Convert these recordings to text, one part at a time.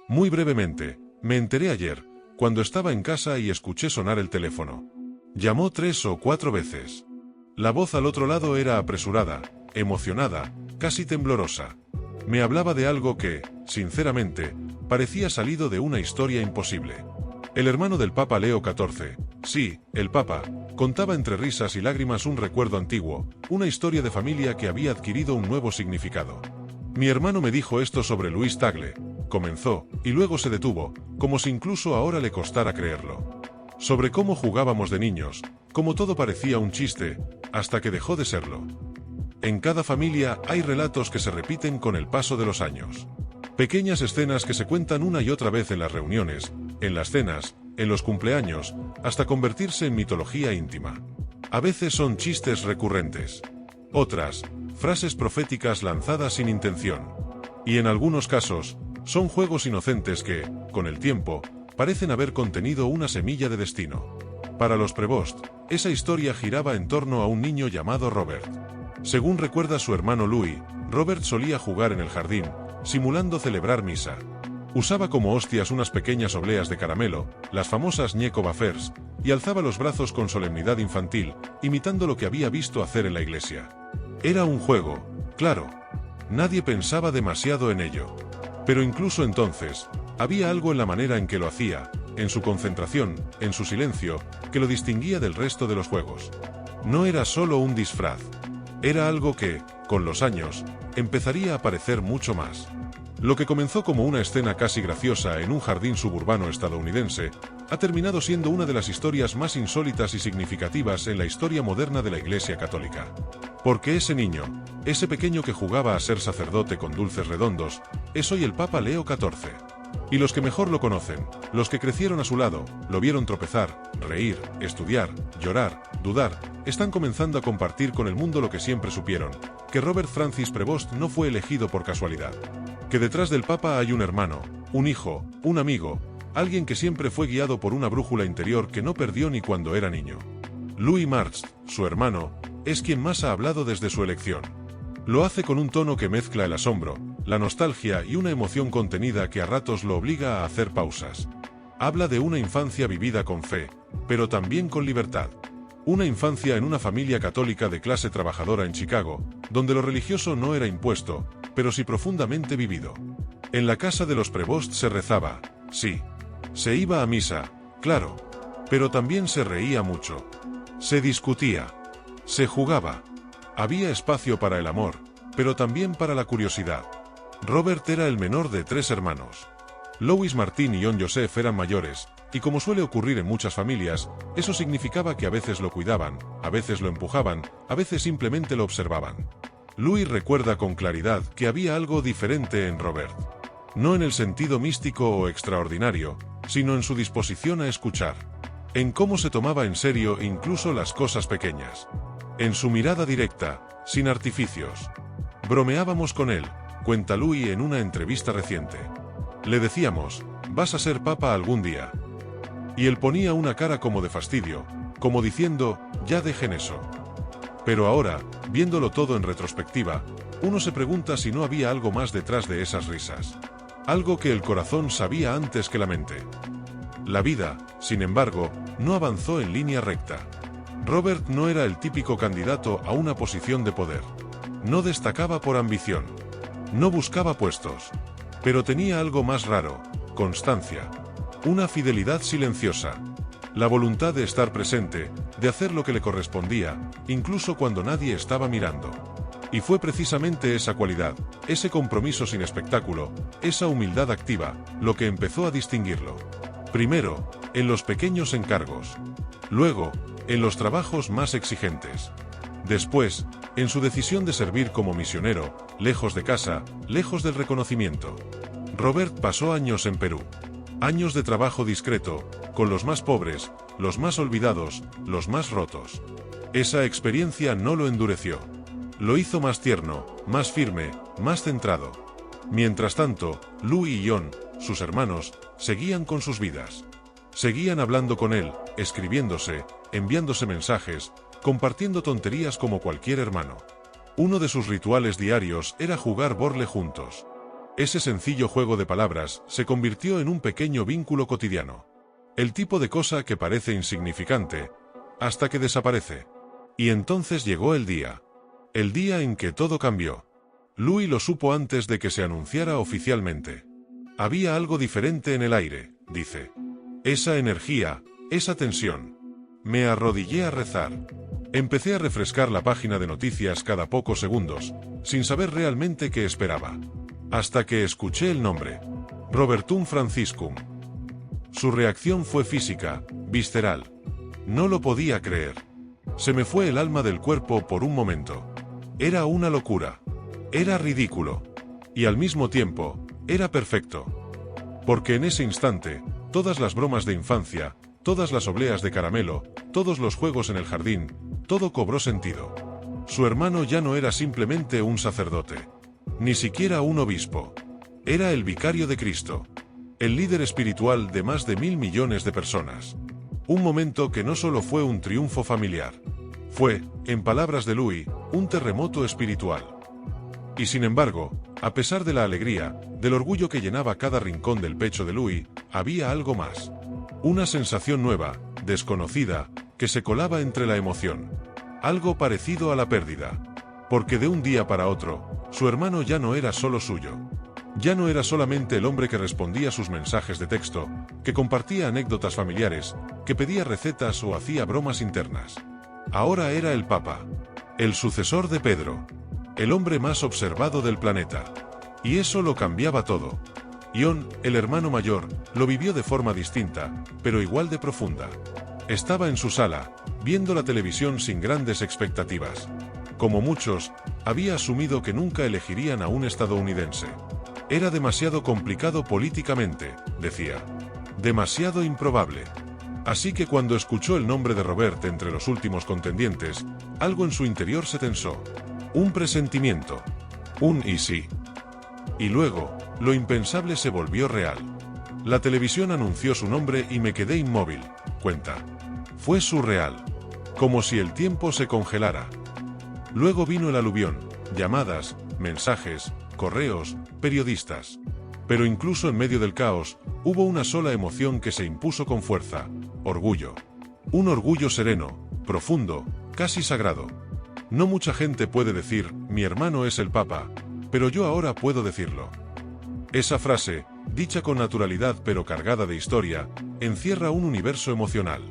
Muy brevemente, me enteré ayer, cuando estaba en casa y escuché sonar el teléfono. Llamó 3 o 4 veces. La voz al otro lado era apresurada, emocionada, casi temblorosa. Me hablaba de algo que, sinceramente, parecía salido de una historia imposible. El hermano del Papa Leo XIV, sí, el Papa, contaba entre risas y lágrimas un recuerdo antiguo, una historia de familia que había adquirido un nuevo significado. Mi hermano me dijo esto sobre Luis Tagle, comenzó, y luego se detuvo, como si incluso ahora le costara creerlo. Sobre cómo jugábamos de niños, cómo todo parecía un chiste, hasta que dejó de serlo. En cada familia hay relatos que se repiten con el paso de los años. Pequeñas escenas que se cuentan una y otra vez en las reuniones, en las cenas, en los cumpleaños, hasta convertirse en mitología íntima. A veces son chistes recurrentes. Otras, frases proféticas lanzadas sin intención. Y en algunos casos, son juegos inocentes que, con el tiempo, parecen haber contenido una semilla de destino. Para los Prevost, esa historia giraba en torno a un niño llamado Robert. Según recuerda su hermano Louis, Robert solía jugar en el jardín, simulando celebrar misa. Usaba como hostias unas pequeñas obleas de caramelo, las famosas ñeco wafers, y alzaba los brazos con solemnidad infantil, imitando lo que había visto hacer en la iglesia. Era un juego, claro. Nadie pensaba demasiado en ello. Pero incluso entonces, había algo en la manera en que lo hacía, en su concentración, en su silencio, que lo distinguía del resto de los juegos. No era solo un disfraz. Era algo que, con los años, empezaría a parecer mucho más. Lo que comenzó como una escena casi graciosa en un jardín suburbano estadounidense, ha terminado siendo una de las historias más insólitas y significativas en la historia moderna de la Iglesia Católica. Porque ese niño, ese pequeño que jugaba a ser sacerdote con dulces redondos, es hoy el Papa Leo XIV. Y los que mejor lo conocen, los que crecieron a su lado, lo vieron tropezar, reír, estudiar, llorar, dudar, están comenzando a compartir con el mundo lo que siempre supieron, que Robert Francis Prevost no fue elegido por casualidad. Que detrás del Papa hay un hermano, un hijo, un amigo, alguien que siempre fue guiado por una brújula interior que no perdió ni cuando era niño. Louis Marx, su hermano, es quien más ha hablado desde su elección. Lo hace con un tono que mezcla el asombro, la nostalgia y una emoción contenida que a ratos lo obliga a hacer pausas. Habla de una infancia vivida con fe, pero también con libertad. Una infancia en una familia católica de clase trabajadora en Chicago, donde lo religioso no era impuesto, pero sí profundamente vivido. En la casa de los Prevost se rezaba, sí. Se iba a misa, claro. Pero también se reía mucho. Se discutía. Se jugaba. Había espacio para el amor, pero también para la curiosidad. Robert era el menor de 3 hermanos. Louis Martin y John Joseph eran mayores, y como suele ocurrir en muchas familias, eso significaba que a veces lo cuidaban, a veces lo empujaban, a veces simplemente lo observaban. Louis recuerda con claridad que había algo diferente en Robert. No en el sentido místico o extraordinario, sino en su disposición a escuchar. En cómo se tomaba en serio incluso las cosas pequeñas. En su mirada directa, sin artificios. Bromeábamos con él, cuenta Louis en una entrevista reciente. Le decíamos, vas a ser papa algún día. Y él ponía una cara como de fastidio, como diciendo, ya dejen eso. Pero ahora, viéndolo todo en retrospectiva, uno se pregunta si no había algo más detrás de esas risas. Algo que el corazón sabía antes que la mente. La vida, sin embargo, no avanzó en línea recta. Robert no era el típico candidato a una posición de poder. No destacaba por ambición. No buscaba puestos. Pero tenía algo más raro, constancia. Una fidelidad silenciosa. La voluntad de estar presente, de hacer lo que le correspondía, incluso cuando nadie estaba mirando. Y fue precisamente esa cualidad, ese compromiso sin espectáculo, esa humildad activa, lo que empezó a distinguirlo. Primero, en los pequeños encargos. Luego, en los trabajos más exigentes. Después, en su decisión de servir como misionero, lejos de casa, lejos del reconocimiento. Robert pasó años en Perú. Años de trabajo discreto, con los más pobres, los más olvidados, los más rotos. Esa experiencia no lo endureció. Lo hizo más tierno, más firme, más centrado. Mientras tanto, Louis y John, sus hermanos, seguían con sus vidas. Seguían hablando con él, escribiéndose, enviándose mensajes, compartiendo tonterías como cualquier hermano. Uno de sus rituales diarios era jugar borle juntos. Ese sencillo juego de palabras se convirtió en un pequeño vínculo cotidiano. El tipo de cosa que parece insignificante, hasta que desaparece. Y entonces llegó el día en que todo cambió. Louis lo supo antes de que se anunciara oficialmente. Había algo diferente en el aire, dice. Esa energía, esa tensión. Me arrodillé a rezar. Empecé a refrescar la página de noticias cada pocos segundos, sin saber realmente qué esperaba. Hasta que escuché el nombre. Robertum Franciscum. Su reacción fue física, visceral. No lo podía creer. Se me fue el alma del cuerpo por un momento. Era una locura. Era ridículo. Y al mismo tiempo, era perfecto. Porque en ese instante, todas las bromas de infancia, todas las obleas de caramelo, todos los juegos en el jardín, todo cobró sentido. Su hermano ya no era simplemente un sacerdote. Ni siquiera un obispo. Era el vicario de Cristo. El líder espiritual de más de 1.000 millones de personas. Un momento que no solo fue un triunfo familiar. Fue, en palabras de Louis, un terremoto espiritual. Y sin embargo, a pesar de la alegría, del orgullo que llenaba cada rincón del pecho de Louis, había algo más. Una sensación nueva, desconocida, que se colaba entre la emoción. Algo parecido a la pérdida. Porque de un día para otro, su hermano ya no era solo suyo. Ya no era solamente el hombre que respondía sus mensajes de texto, que compartía anécdotas familiares, que pedía recetas o hacía bromas internas. Ahora era el Papa. El sucesor de Pedro. El hombre más observado del planeta. Y eso lo cambiaba todo. Ion, el hermano mayor, lo vivió de forma distinta, pero igual de profunda. Estaba en su sala, viendo la televisión sin grandes expectativas. Como muchos, había asumido que nunca elegirían a un estadounidense. Era demasiado complicado políticamente, decía. Demasiado improbable. Así que cuando escuchó el nombre de Robert entre los últimos contendientes, algo en su interior se tensó. Un presentimiento. Un y sí. Y luego, lo impensable se volvió real. La televisión anunció su nombre y me quedé inmóvil, cuenta. Fue surreal. Como si el tiempo se congelara. Luego vino el aluvión, llamadas, mensajes, correos, periodistas. Pero incluso en medio del caos, hubo una sola emoción que se impuso con fuerza: orgullo. Un orgullo sereno, profundo, casi sagrado. No mucha gente puede decir, mi hermano es el Papa, pero yo ahora puedo decirlo. Esa frase, dicha con naturalidad pero cargada de historia, encierra un universo emocional.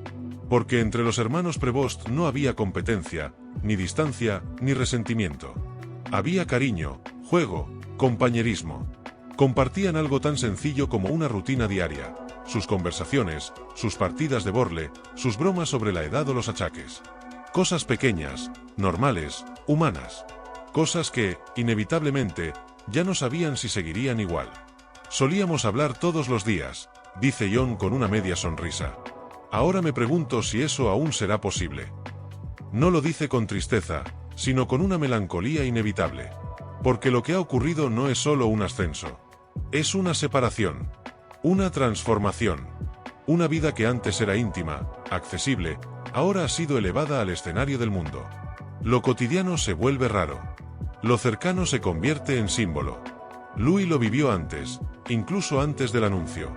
Porque entre los hermanos Prevost no había competencia, ni distancia, ni resentimiento. Había cariño, juego, compañerismo. Compartían algo tan sencillo como una rutina diaria, sus conversaciones, sus partidas de borle, sus bromas sobre la edad o los achaques. Cosas pequeñas, normales, humanas. Cosas que, inevitablemente, ya no sabían si seguirían igual. Solíamos hablar todos los días, dice Ion con una media sonrisa. Ahora me pregunto si eso aún será posible. No lo dice con tristeza, sino con una melancolía inevitable. Porque lo que ha ocurrido no es solo un ascenso. Es una separación. Una transformación. Una vida que antes era íntima, accesible, ahora ha sido elevada al escenario del mundo. Lo cotidiano se vuelve raro. Lo cercano se convierte en símbolo. Louis lo vivió antes, incluso antes del anuncio.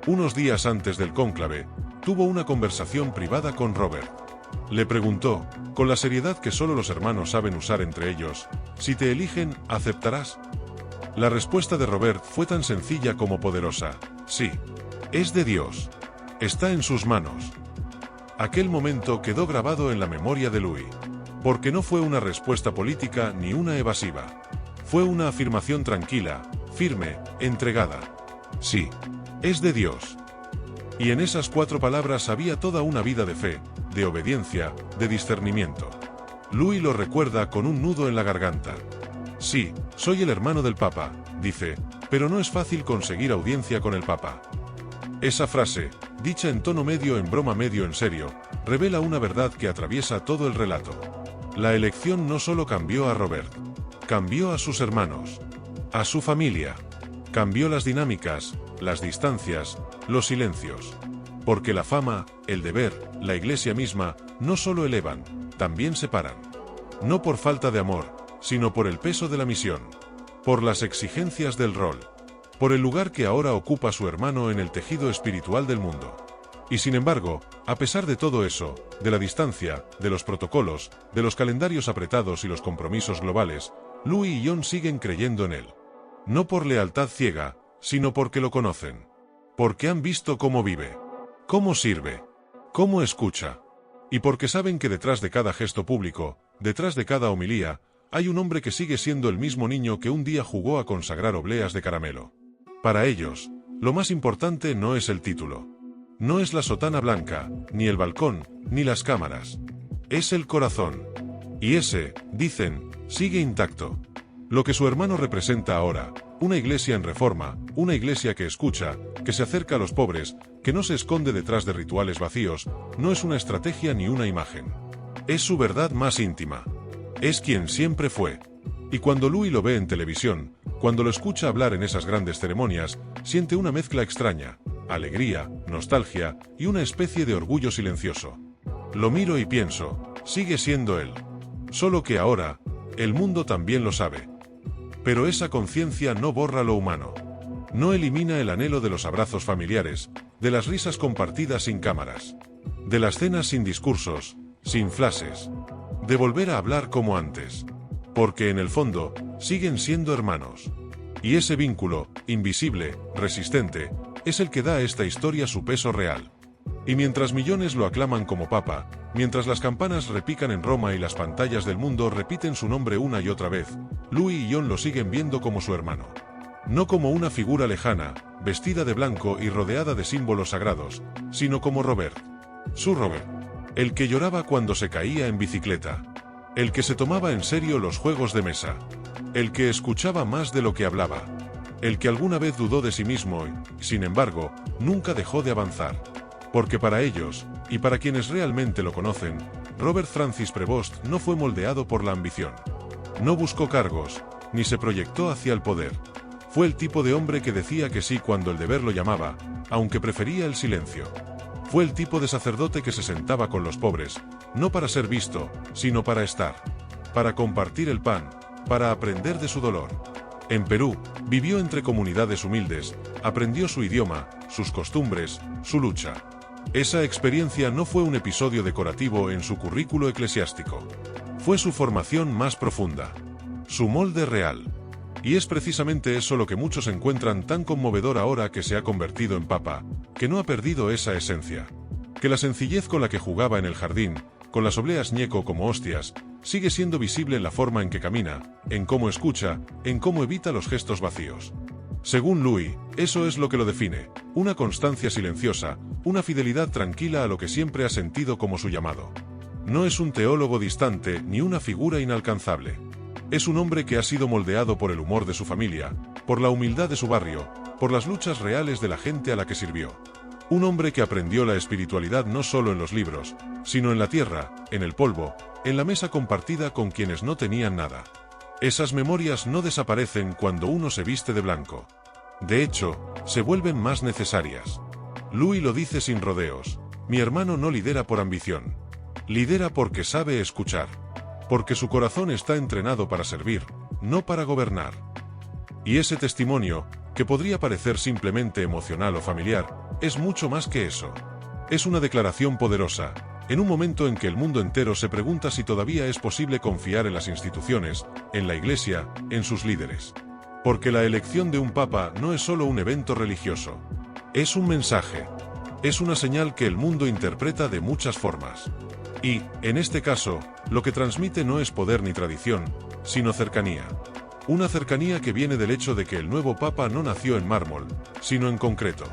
Unos días antes del cónclave, tuvo una conversación privada con Robert. Le preguntó, con la seriedad que solo los hermanos saben usar entre ellos, si te eligen, ¿aceptarás? La respuesta de Robert fue tan sencilla como poderosa: sí. Es de Dios. Está en sus manos. Aquel momento quedó grabado en la memoria de Louis. Porque no fue una respuesta política ni una evasiva. Fue una afirmación tranquila, firme, entregada. Sí. Es de Dios. Y en esas 4 palabras había toda una vida de fe, de obediencia, de discernimiento. Louis lo recuerda con un nudo en la garganta. Sí, soy el hermano del Papa, dice, pero no es fácil conseguir audiencia con el Papa. Esa frase, dicha en tono medio en broma medio en serio, revela una verdad que atraviesa todo el relato. La elección no solo cambió a Robert, cambió a sus hermanos, a su familia. Cambió las dinámicas, las distancias, los silencios. Porque la fama, el deber, la iglesia misma, no solo elevan, también separan. No por falta de amor, sino por el peso de la misión. Por las exigencias del rol. por el lugar que ahora ocupa su hermano en el tejido espiritual del mundo. Y sin embargo, a pesar de todo eso, de la distancia, de los protocolos, de los calendarios apretados y los compromisos globales, Louis y John siguen creyendo en él. No por lealtad ciega, sino porque lo conocen. Porque han visto cómo vive, cómo sirve, cómo escucha. Y porque saben que detrás de cada gesto público, detrás de cada homilía, hay un hombre que sigue siendo el mismo niño que un día jugó a consagrar obleas de caramelo. Para ellos, lo más importante no es el título. No es la sotana blanca, ni el balcón, ni las cámaras. Es el corazón. Y ese, dicen, sigue intacto. Lo que su hermano representa ahora, una iglesia en reforma, una iglesia que escucha, que se acerca a los pobres, que no se esconde detrás de rituales vacíos, no es una estrategia ni una imagen. Es su verdad más íntima. Es quien siempre fue. Y cuando Louis lo ve en televisión, cuando lo escucha hablar en esas grandes ceremonias, siente una mezcla extraña, alegría, nostalgia y una especie de orgullo silencioso. Lo miro y pienso, sigue siendo él. Solo que ahora, el mundo también lo sabe. Pero esa conciencia no borra lo humano. No elimina el anhelo de los abrazos familiares, de las risas compartidas sin cámaras, de las cenas sin discursos, sin flashes, de volver a hablar como antes. Porque en el fondo, siguen siendo hermanos. Y ese vínculo, invisible, resistente, es el que da a esta historia su peso real. Y mientras millones lo aclaman como papa, mientras las campanas repican en Roma y las pantallas del mundo repiten su nombre una y otra vez, Louis y John lo siguen viendo como su hermano. No como una figura lejana, vestida de blanco y rodeada de símbolos sagrados, sino como Robert. Su Robert. El que lloraba cuando se caía en bicicleta. El que se tomaba en serio los juegos de mesa. El que escuchaba más de lo que hablaba. El que alguna vez dudó de sí mismo y, sin embargo, nunca dejó de avanzar. Porque para ellos, y para quienes realmente lo conocen, Robert Francis Prevost no fue moldeado por la ambición. No buscó cargos, ni se proyectó hacia el poder. Fue el tipo de hombre que decía que sí cuando el deber lo llamaba, aunque prefería el silencio. Fue el tipo de sacerdote que se sentaba con los pobres, no para ser visto, sino para estar. Para compartir el pan, para aprender de su dolor. En Perú, vivió entre comunidades humildes, aprendió su idioma, sus costumbres, su lucha. Esa experiencia no fue un episodio decorativo en su currículo eclesiástico. Fue su formación más profunda. Su molde real. Y es precisamente eso lo que muchos encuentran tan conmovedor ahora que se ha convertido en papa, que no ha perdido esa esencia. Que la sencillez con la que jugaba en el jardín, con las obleas ñeco como hostias, sigue siendo visible en la forma en que camina, en cómo escucha, en cómo evita los gestos vacíos. Según Louis, eso es lo que lo define, una constancia silenciosa, una fidelidad tranquila a lo que siempre ha sentido como su llamado. No es un teólogo distante ni una figura inalcanzable. Es un hombre que ha sido moldeado por el humor de su familia, por la humildad de su barrio, por las luchas reales de la gente a la que sirvió. Un hombre que aprendió la espiritualidad no solo en los libros, sino en la tierra, en el polvo, en la mesa compartida con quienes no tenían nada. Esas memorias no desaparecen cuando uno se viste de blanco. De hecho, se vuelven más necesarias. Louis lo dice sin rodeos, mi hermano no lidera por ambición. Lidera porque sabe escuchar. Porque su corazón está entrenado para servir, no para gobernar. Y ese testimonio, que podría parecer simplemente emocional o familiar, es mucho más que eso. Es una declaración poderosa, en un momento en que el mundo entero se pregunta si todavía es posible confiar en las instituciones, en la Iglesia, en sus líderes. Porque la elección de un papa no es solo un evento religioso. Es un mensaje. Es una señal que el mundo interpreta de muchas formas. Y, en este caso, lo que transmite no es poder ni tradición, sino cercanía. Una cercanía que viene del hecho de que el nuevo papa no nació en mármol, sino en concreto.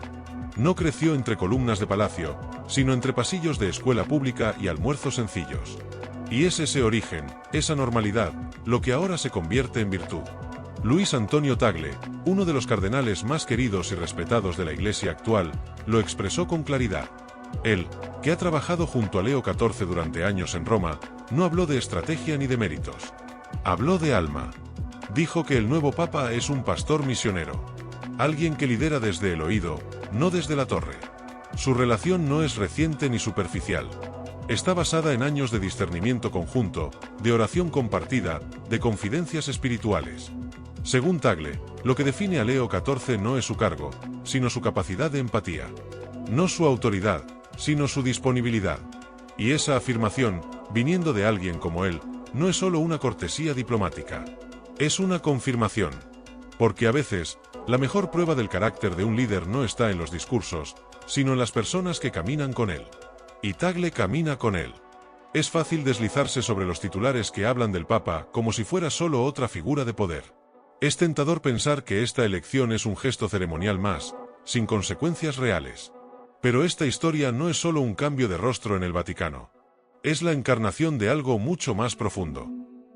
No creció entre columnas de palacio, sino entre pasillos de escuela pública y almuerzos sencillos. Y es ese origen, esa normalidad, lo que ahora se convierte en virtud. Luis Antonio Tagle, uno de los cardenales más queridos y respetados de la Iglesia actual, lo expresó con claridad. Él, que ha trabajado junto a Leo XIV durante años en Roma, no habló de estrategia ni de méritos. Habló de alma. Dijo que el nuevo papa es un pastor misionero. Alguien que lidera desde el oído, no desde la torre. Su relación no es reciente ni superficial. Está basada en años de discernimiento conjunto, de oración compartida, de confidencias espirituales. Según Tagle, lo que define a Leo XIV no es su cargo, sino su capacidad de empatía. No su autoridad, sino su disponibilidad. Y esa afirmación, viniendo de alguien como él, no es solo una cortesía diplomática. Es una confirmación. Porque a veces, la mejor prueba del carácter de un líder no está en los discursos, sino en las personas que caminan con él. Y Tagle camina con él. Es fácil deslizarse sobre los titulares que hablan del Papa como si fuera solo otra figura de poder. Es tentador pensar que esta elección es un gesto ceremonial más, sin consecuencias reales. Pero esta historia no es solo un cambio de rostro en el Vaticano. Es la encarnación de algo mucho más profundo.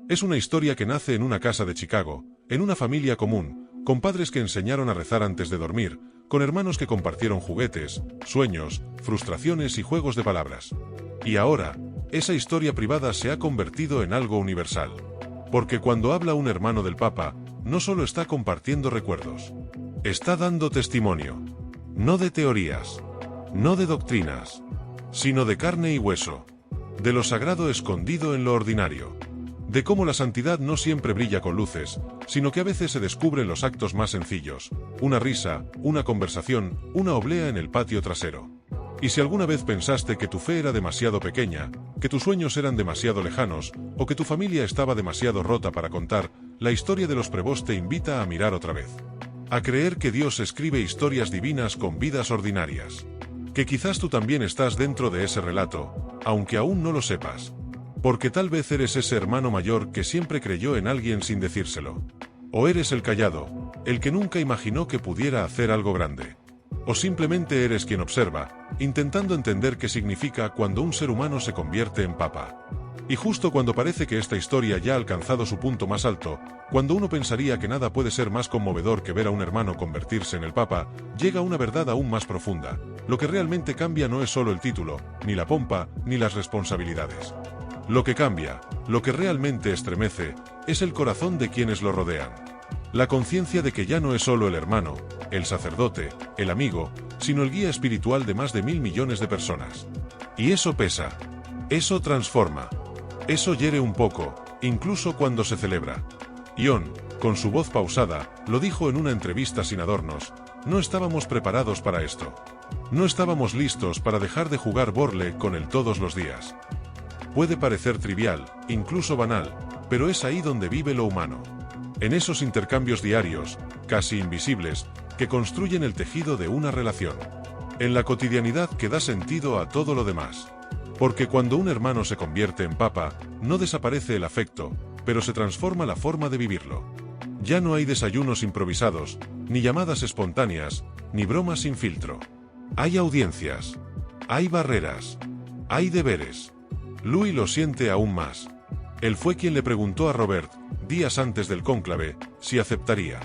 Es una historia que nace en una casa de Chicago, en una familia común, con padres que enseñaron a rezar antes de dormir, con hermanos que compartieron juguetes, sueños, frustraciones y juegos de palabras. Y ahora, esa historia privada se ha convertido en algo universal. Porque cuando habla un hermano del Papa, no solo está compartiendo recuerdos. Está dando testimonio. No de teorías, no de doctrinas, sino de carne y hueso. De lo sagrado escondido en lo ordinario. De cómo la santidad no siempre brilla con luces, sino que a veces se descubre en los actos más sencillos. Una risa, una conversación, una oblea en el patio trasero. Y si alguna vez pensaste que tu fe era demasiado pequeña, que tus sueños eran demasiado lejanos, o que tu familia estaba demasiado rota para contar, la historia de los Prevost te invita a mirar otra vez. A creer que Dios escribe historias divinas con vidas ordinarias. Que quizás tú también estás dentro de ese relato, aunque aún no lo sepas. Porque tal vez eres ese hermano mayor que siempre creyó en alguien sin decírselo. O eres el callado, el que nunca imaginó que pudiera hacer algo grande. O simplemente eres quien observa, intentando entender qué significa cuando un ser humano se convierte en papa. Y justo cuando parece que esta historia ya ha alcanzado su punto más alto, cuando uno pensaría que nada puede ser más conmovedor que ver a un hermano convertirse en el papa, llega una verdad aún más profunda. Lo que realmente cambia no es solo el título, ni la pompa, ni las responsabilidades. Lo que cambia, lo que realmente estremece, es el corazón de quienes lo rodean. La conciencia de que ya no es solo el hermano, el sacerdote, el amigo, sino el guía espiritual de más de 1.000 millones de personas. Y eso pesa. Eso transforma. Eso hiere un poco, incluso cuando se celebra. Ion, con su voz pausada, lo dijo en una entrevista sin adornos: no estábamos preparados para esto. No estábamos listos para dejar de jugar borle con él todos los días. Puede parecer trivial, incluso banal, pero es ahí donde vive lo humano. En esos intercambios diarios, casi invisibles, que construyen el tejido de una relación. En la cotidianidad que da sentido a todo lo demás. Porque cuando un hermano se convierte en papa, no desaparece el afecto, pero se transforma la forma de vivirlo. Ya no hay desayunos improvisados, ni llamadas espontáneas, ni bromas sin filtro. Hay audiencias. Hay barreras. Hay deberes. Louis lo siente aún más. Él fue quien le preguntó a Robert, días antes del cónclave, si aceptaría.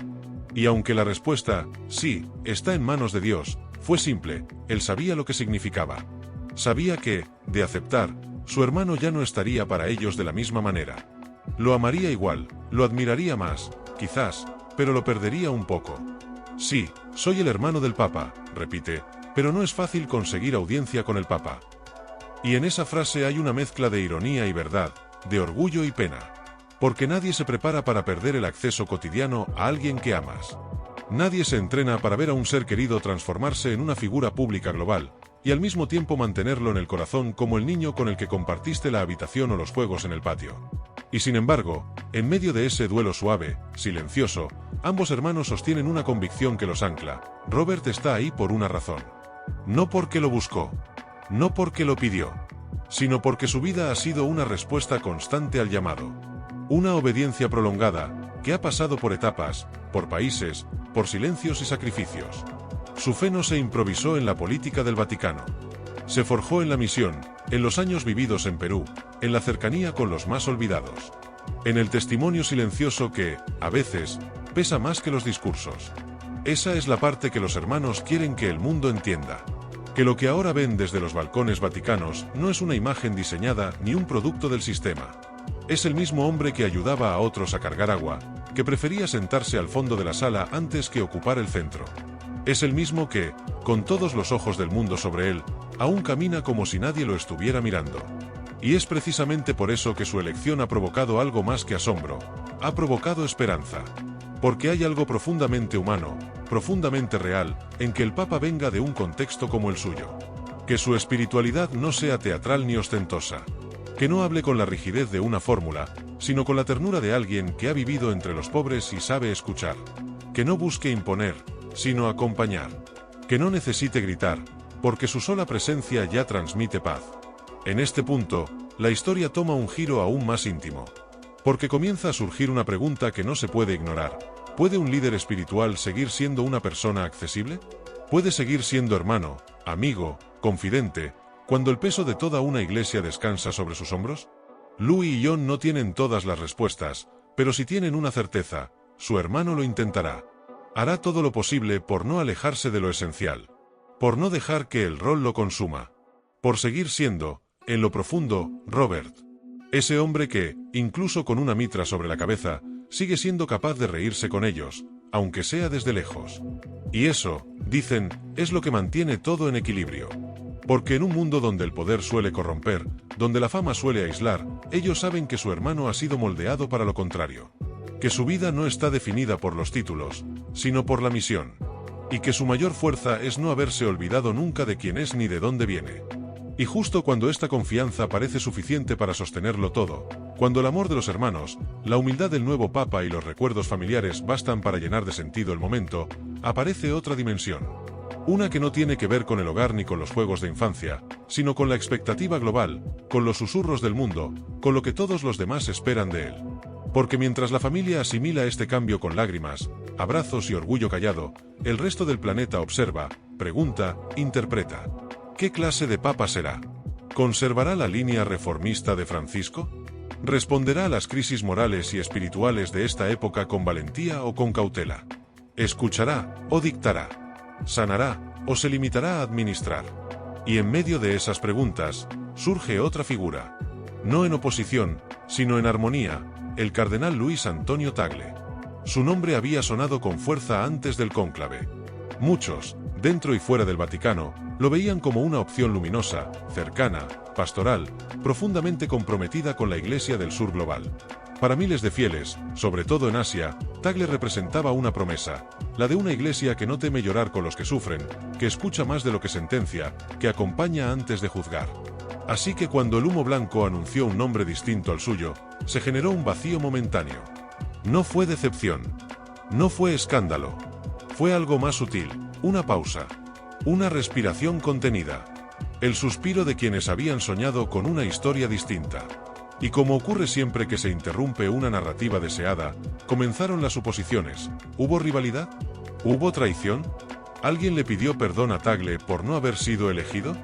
Y aunque la respuesta, sí, está en manos de Dios, fue simple, él sabía lo que significaba. Sabía que, de aceptar, su hermano ya no estaría para ellos de la misma manera. Lo amaría igual, lo admiraría más, quizás, pero lo perdería un poco. Sí, soy el hermano del Papa, repite, pero no es fácil conseguir audiencia con el Papa. Y en esa frase hay una mezcla de ironía y verdad, de orgullo y pena. Porque nadie se prepara para perder el acceso cotidiano a alguien que amas. Nadie se entrena para ver a un ser querido transformarse en una figura pública global, y al mismo tiempo mantenerlo en el corazón como el niño con el que compartiste la habitación o los juegos en el patio. Y sin embargo, en medio de ese duelo suave, silencioso, ambos hermanos sostienen una convicción que los ancla: Robert está ahí por una razón. No porque lo buscó. No porque lo pidió. Sino porque su vida ha sido una respuesta constante al llamado. Una obediencia prolongada, que ha pasado por etapas, por países, por silencios y sacrificios. Su fe no se improvisó en la política del Vaticano. Se forjó en la misión, en los años vividos en Perú, en la cercanía con los más olvidados. En el testimonio silencioso que, a veces, pesa más que los discursos. Esa es la parte que los hermanos quieren que el mundo entienda. Que lo que ahora ven desde los balcones vaticanos no es una imagen diseñada ni un producto del sistema. Es el mismo hombre que ayudaba a otros a cargar agua, que prefería sentarse al fondo de la sala antes que ocupar el centro. Es el mismo que, con todos los ojos del mundo sobre él, aún camina como si nadie lo estuviera mirando. Y es precisamente por eso que su elección ha provocado algo más que asombro, ha provocado esperanza. Porque hay algo profundamente humano, profundamente real, en que el Papa venga de un contexto como el suyo. Que su espiritualidad no sea teatral ni ostentosa. Que no hable con la rigidez de una fórmula, sino con la ternura de alguien que ha vivido entre los pobres y sabe escuchar. Que no busque imponer, sino acompañar. Que no necesite gritar, porque su sola presencia ya transmite paz. En este punto, la historia toma un giro aún más íntimo. Porque comienza a surgir una pregunta que no se puede ignorar. ¿Puede un líder espiritual seguir siendo una persona accesible? ¿Puede seguir siendo hermano, amigo, confidente, cuando el peso de toda una iglesia descansa sobre sus hombros? Louis y John no tienen todas las respuestas, pero si tienen una certeza, su hermano lo intentará. Hará todo lo posible por no alejarse de lo esencial. Por no dejar que el rol lo consuma. Por seguir siendo, en lo profundo, Robert. Ese hombre que, incluso con una mitra sobre la cabeza, sigue siendo capaz de reírse con ellos, aunque sea desde lejos. Y eso, dicen, es lo que mantiene todo en equilibrio. Porque en un mundo donde el poder suele corromper, donde la fama suele aislar, ellos saben que su hermano ha sido moldeado para lo contrario. Que su vida no está definida por los títulos, sino por la misión. Y que su mayor fuerza es no haberse olvidado nunca de quién es ni de dónde viene. Y justo cuando esta confianza parece suficiente para sostenerlo todo, cuando el amor de los hermanos, la humildad del nuevo Papa y los recuerdos familiares bastan para llenar de sentido el momento, aparece otra dimensión. Una que no tiene que ver con el hogar ni con los juegos de infancia, sino con la expectativa global, con los susurros del mundo, con lo que todos los demás esperan de él. Porque mientras la familia asimila este cambio con lágrimas, abrazos y orgullo callado, el resto del planeta observa, pregunta, interpreta. ¿Qué clase de papa será? ¿Conservará la línea reformista de Francisco? ¿Responderá a las crisis morales y espirituales de esta época con valentía o con cautela? ¿Escuchará o dictará? ¿Sanará o se limitará a administrar? Y en medio de esas preguntas, surge otra figura. No en oposición, sino en armonía, el cardenal Luis Antonio Tagle. Su nombre había sonado con fuerza antes del cónclave. Muchos, dentro y fuera del Vaticano, lo veían como una opción luminosa, cercana, pastoral, profundamente comprometida con la Iglesia del Sur global. Para miles de fieles, sobre todo en Asia, Tagle representaba una promesa, la de una iglesia que no teme llorar con los que sufren, que escucha más de lo que sentencia, que acompaña antes de juzgar. Así que cuando el humo blanco anunció un nombre distinto al suyo, se generó un vacío momentáneo. No fue decepción. No fue escándalo. Fue algo más sutil, una pausa. Una respiración contenida. El suspiro de quienes habían soñado con una historia distinta. Y como ocurre siempre que se interrumpe una narrativa deseada, comenzaron las suposiciones. ¿Hubo rivalidad? ¿Hubo traición? ¿Alguien le pidió perdón a Tagle por no haber sido elegido?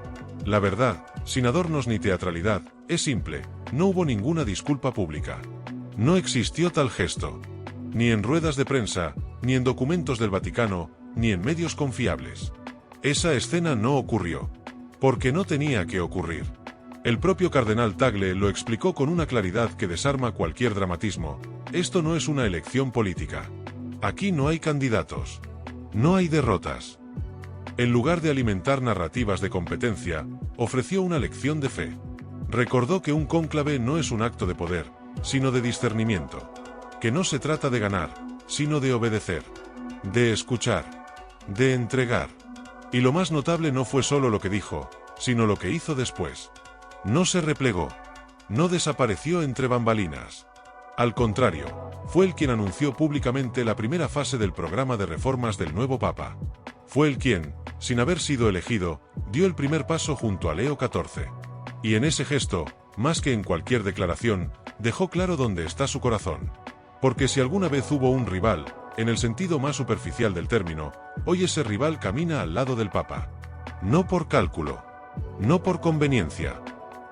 La verdad, sin adornos ni teatralidad, es simple, no hubo ninguna disculpa pública. No existió tal gesto. Ni en ruedas de prensa, ni en documentos del Vaticano, ni en medios confiables. Esa escena no ocurrió. Porque no tenía que ocurrir. El propio cardenal Tagle lo explicó con una claridad que desarma cualquier dramatismo. Esto no es una elección política. Aquí no hay candidatos. No hay derrotas. En lugar de alimentar narrativas de competencia, ofreció una lección de fe. Recordó que un cónclave no es un acto de poder, sino de discernimiento. Que no se trata de ganar, sino de obedecer. De escuchar. De entregar. Y lo más notable no fue solo lo que dijo, sino lo que hizo después. No se replegó. No desapareció entre bambalinas. Al contrario, fue él quien anunció públicamente la primera fase del programa de reformas del nuevo Papa. Fue él quien, sin haber sido elegido, dio el primer paso junto a Leo XIV. Y en ese gesto, más que en cualquier declaración, dejó claro dónde está su corazón. Porque si alguna vez hubo un rival, en el sentido más superficial del término, hoy ese rival camina al lado del Papa. No por cálculo. No por conveniencia.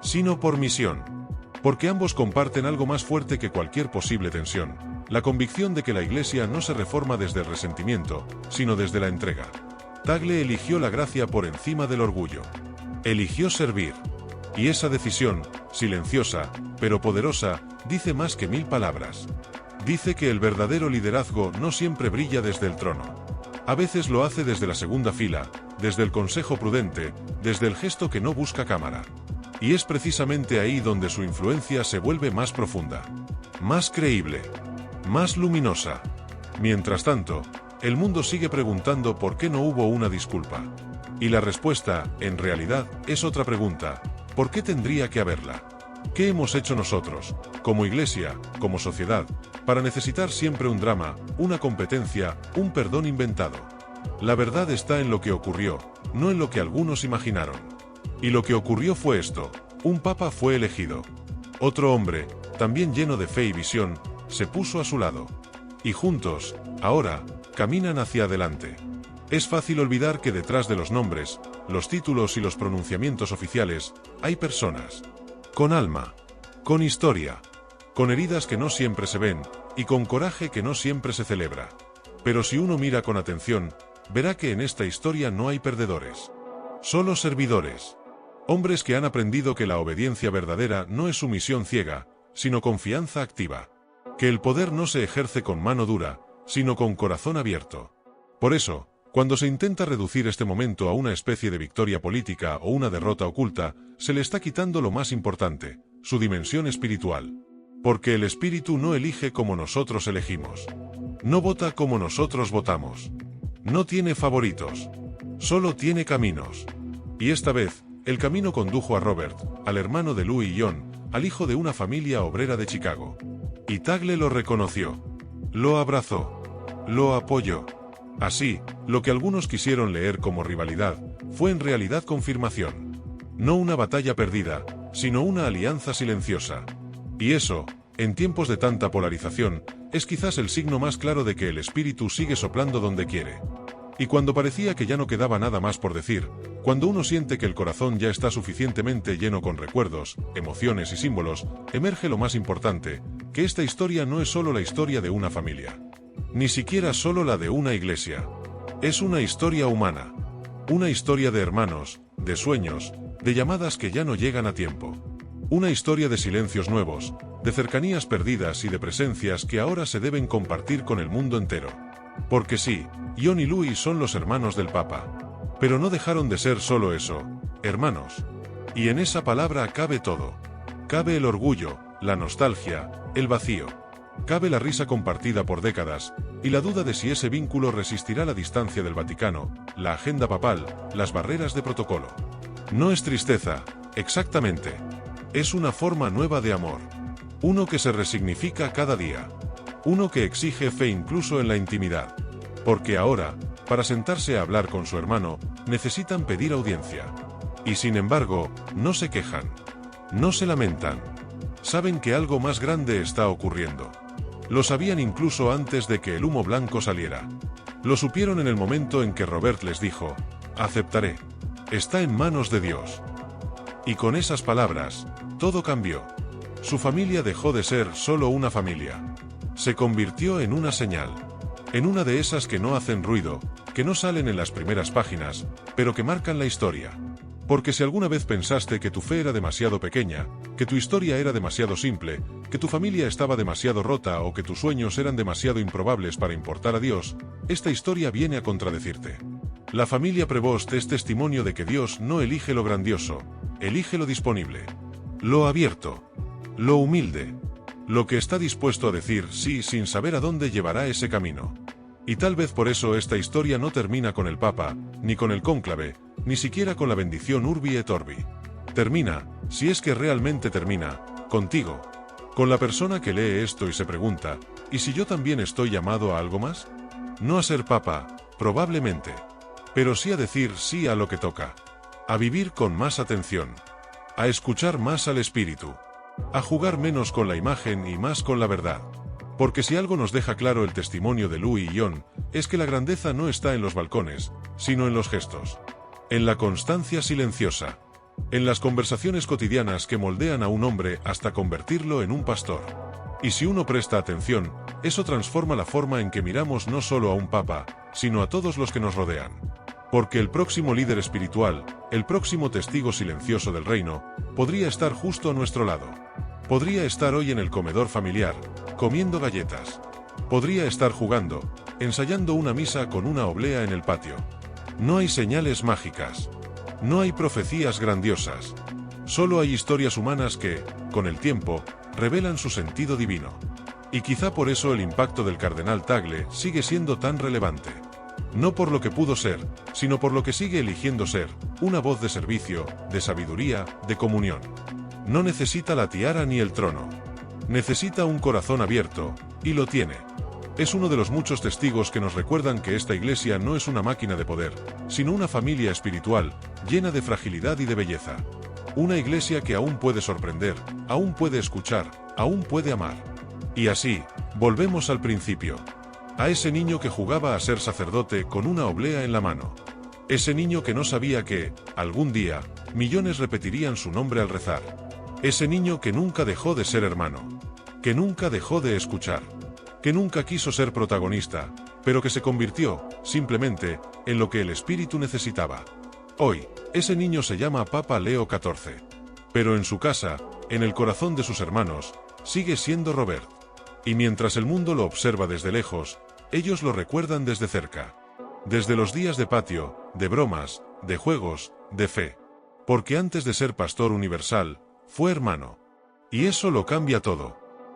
Sino por misión. Porque ambos comparten algo más fuerte que cualquier posible tensión, la convicción de que la Iglesia no se reforma desde el resentimiento, sino desde la entrega. Tagle eligió la gracia por encima del orgullo. Eligió servir. Y esa decisión, silenciosa, pero poderosa, dice más que 1000 palabras. Dice que el verdadero liderazgo no siempre brilla desde el trono. A veces lo hace desde la segunda fila, desde el consejo prudente, desde el gesto que no busca cámara. Y es precisamente ahí donde su influencia se vuelve más profunda, más creíble, más luminosa. Mientras tanto, el mundo sigue preguntando por qué no hubo una disculpa. Y la respuesta, en realidad, es otra pregunta: ¿por qué tendría que haberla? ¿Qué hemos hecho nosotros, como iglesia, como sociedad, para necesitar siempre un drama, una competencia, un perdón inventado? La verdad está en lo que ocurrió, no en lo que algunos imaginaron. Y lo que ocurrió fue esto: un papa fue elegido. Otro hombre, también lleno de fe y visión, se puso a su lado. Y juntos, ahora, caminan hacia adelante. Es fácil olvidar que detrás de los nombres, los títulos y los pronunciamientos oficiales, hay personas. Con alma. Con historia. Con heridas que no siempre se ven, y con coraje que no siempre se celebra. Pero si uno mira con atención, verá que en esta historia no hay perdedores. Solo servidores. Hombres que han aprendido que la obediencia verdadera no es sumisión ciega, sino confianza activa. Que el poder no se ejerce con mano dura, sino con corazón abierto. Por eso, cuando se intenta reducir este momento a una especie de victoria política o una derrota oculta, se le está quitando lo más importante, su dimensión espiritual. Porque el espíritu no elige como nosotros elegimos. No vota como nosotros votamos. No tiene favoritos. Solo tiene caminos. Y esta vez, el camino condujo a Robert, al hermano de Louis y John, al hijo de una familia obrera de Chicago. Y Tagle lo reconoció. Lo abrazó. Lo apoyó. Así, lo que algunos quisieron leer como rivalidad, fue en realidad confirmación. No una batalla perdida, sino una alianza silenciosa. Y eso, en tiempos de tanta polarización, es quizás el signo más claro de que el espíritu sigue soplando donde quiere. Y cuando parecía que ya no quedaba nada más por decir, cuando uno siente que el corazón ya está suficientemente lleno con recuerdos, emociones y símbolos, emerge lo más importante: que esta historia no es solo la historia de una familia. Ni siquiera solo la de una iglesia. Es una historia humana. Una historia de hermanos, de sueños, de llamadas que ya no llegan a tiempo. Una historia de silencios nuevos, de cercanías perdidas y de presencias que ahora se deben compartir con el mundo entero. Porque sí, John y Louis son los hermanos del Papa. Pero no dejaron de ser solo eso, hermanos. Y en esa palabra cabe todo. Cabe el orgullo, la nostalgia, el vacío. Cabe la risa compartida por décadas, y la duda de si ese vínculo resistirá la distancia del Vaticano, la agenda papal, las barreras de protocolo. No es tristeza, exactamente. Es una forma nueva de amor. Uno que se resignifica cada día. Uno que exige fe incluso en la intimidad. Porque ahora, para sentarse a hablar con su hermano, necesitan pedir audiencia. Y sin embargo, no se quejan. No se lamentan. Saben que algo más grande está ocurriendo. Lo sabían incluso antes de que el humo blanco saliera. Lo supieron en el momento en que Robert les dijo: aceptaré. Está en manos de Dios. Y con esas palabras, todo cambió. Su familia dejó de ser solo una familia. Se convirtió en una señal. En una de esas que no hacen ruido, que no salen en las primeras páginas, pero que marcan la historia. Porque si alguna vez pensaste que tu fe era demasiado pequeña, que tu historia era demasiado simple, que tu familia estaba demasiado rota o que tus sueños eran demasiado improbables para importar a Dios, esta historia viene a contradecirte. La familia Prevost es testimonio de que Dios no elige lo grandioso, elige lo disponible, lo abierto, lo humilde, lo que está dispuesto a decir sí sin saber a dónde llevará ese camino. Y tal vez por eso esta historia no termina con el Papa, ni con el cónclave, ni siquiera con la bendición Urbi et Orbi. Termina, si es que realmente termina, contigo. Con la persona que lee esto y se pregunta: ¿y si yo también estoy llamado a algo más? No a ser Papa, probablemente. Pero sí a decir sí a lo que toca. A vivir con más atención. A escuchar más al espíritu. A jugar menos con la imagen y más con la verdad. Porque si algo nos deja claro el testimonio de Louis y John, es que la grandeza no está en los balcones, sino en los gestos. En la constancia silenciosa. En las conversaciones cotidianas que moldean a un hombre hasta convertirlo en un pastor. Y si uno presta atención, eso transforma la forma en que miramos no solo a un papa, sino a todos los que nos rodean. Porque el próximo líder espiritual, el próximo testigo silencioso del reino, podría estar justo a nuestro lado. Podría estar hoy en el comedor familiar, comiendo galletas. Podría estar jugando, ensayando una misa con una oblea en el patio. No hay señales mágicas. No hay profecías grandiosas. Solo hay historias humanas que, con el tiempo, revelan su sentido divino. Y quizá por eso el impacto del cardenal Tagle sigue siendo tan relevante. No por lo que pudo ser, sino por lo que sigue eligiendo ser, una voz de servicio, de sabiduría, de comunión. No necesita la tiara ni el trono. Necesita un corazón abierto, y lo tiene. Es uno de los muchos testigos que nos recuerdan que esta iglesia no es una máquina de poder, sino una familia espiritual, llena de fragilidad y de belleza. Una iglesia que aún puede sorprender, aún puede escuchar, aún puede amar. Y así, volvemos al principio. A ese niño que jugaba a ser sacerdote con una oblea en la mano. Ese niño que no sabía que, algún día, millones repetirían su nombre al rezar. Ese niño que nunca dejó de ser hermano. Que nunca dejó de escuchar. Que nunca quiso ser protagonista, pero que se convirtió, simplemente, en lo que el espíritu necesitaba. Hoy, ese niño se llama Papa Leo XIV. Pero en su casa, en el corazón de sus hermanos, sigue siendo Robert. Y mientras el mundo lo observa desde lejos, ellos lo recuerdan desde cerca. Desde los días de patio, de bromas, de juegos, de fe. Porque antes de ser pastor universal, fue hermano. Y eso lo cambia todo.